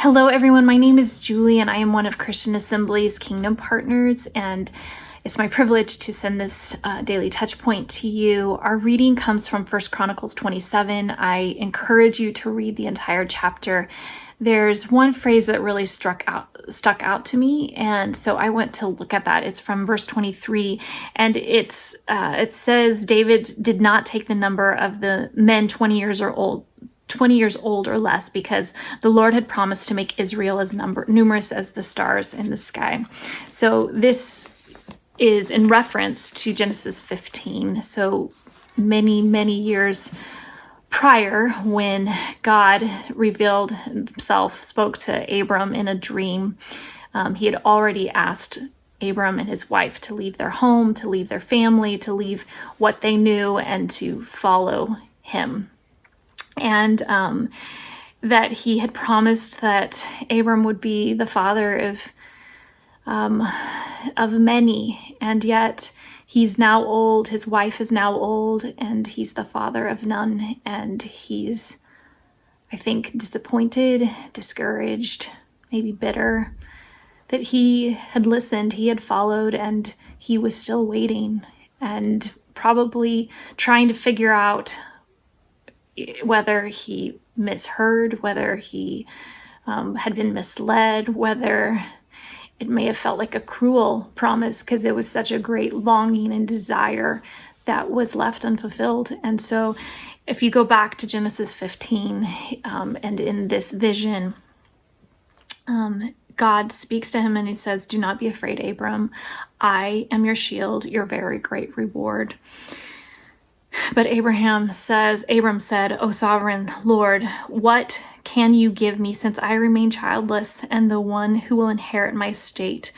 Hello, everyone. My name is Julie, and I am one of Christian Assembly's Kingdom Partners, and it's my privilege to send this daily touch point to you. Our reading comes from 1 Chronicles 27. I encourage you to read the entire chapter. There's one phrase that really stuck out to me, and so I went to look at that. It's from verse 23, and it says David did not take the number of the men 20 years old or less, because the Lord had promised to make Israel as numerous as the stars in the sky. So this is in reference to Genesis 15. So many years prior, when God revealed himself, spoke to Abram in a dream, he had already asked Abram and his wife to leave their home, to leave their family, to leave what they knew, and to follow him. And that he had promised that Abram would be the father of many, and yet he's now old, his wife is now old, and he's the father of none, and he's, I think, disappointed, discouraged, maybe bitter, that he had listened, he had followed, and he was still waiting, and probably trying to figure out whether he misheard, whether he had been misled, whether it may have felt like a cruel promise because it was such a great longing and desire that was left unfulfilled. And so if you go back to Genesis 15, and in this vision, God speaks to him and he says, "Do not be afraid, Abram. I am your shield, your very great reward." But Abram said, "O sovereign Lord, what can you give me since I remain childless, and the one who will inherit my estate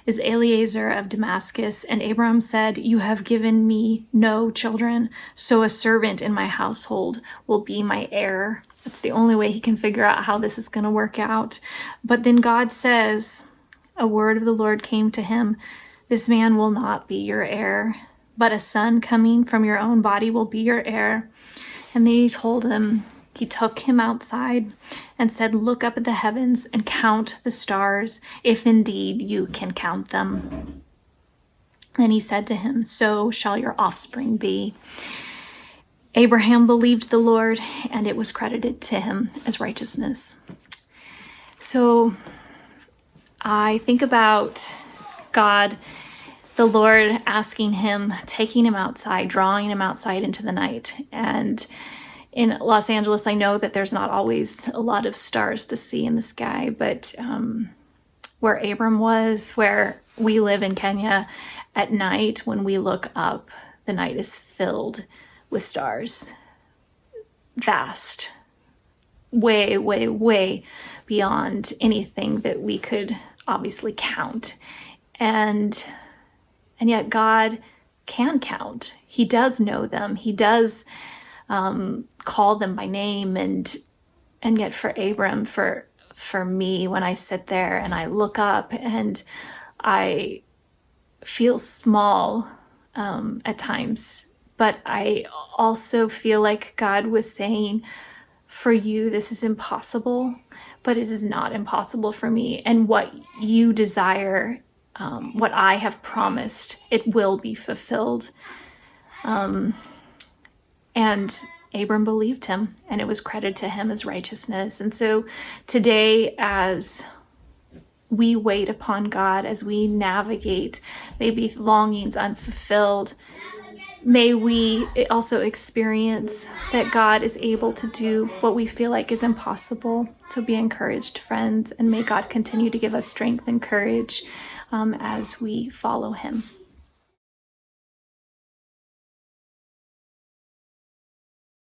is Eliezer of Damascus?" And Abram said, "You have given me no children, so a servant in my household will be my heir." That's the only way he can figure out how this is going to work out. But then God says, a word of the Lord came to him, "This man will not be your heir, but a son coming from your own body will be your heir." And then he took him outside and said, "Look up at the heavens and count the stars, if indeed you can count them." Then he said to him, "So shall your offspring be." Abraham believed the Lord, and it was credited to him as righteousness. So I think about God, the Lord asking him, taking him outside, drawing him outside into the night. And in Los Angeles, I know that there's not always a lot of stars to see in the sky, but where Abram was, where we live in Kenya, at night when we look up, the night is filled with stars. Vast. Way beyond anything that we could obviously count. And yet God can count. He does know them. He does call them by name. And yet for Abram, for me, when I sit there and I look up and I feel small at times, but I also feel like God was saying, for you, this is impossible, but it is not impossible for me. And what you desire, what I have promised, it will be fulfilled. And Abram believed him, and it was credited to him as righteousness. And so today, as we wait upon God, as we navigate maybe longings unfulfilled, may we also experience that God is able to do what we feel like is impossible. So be encouraged, friends, and may God continue to give us strength and courage as we follow him.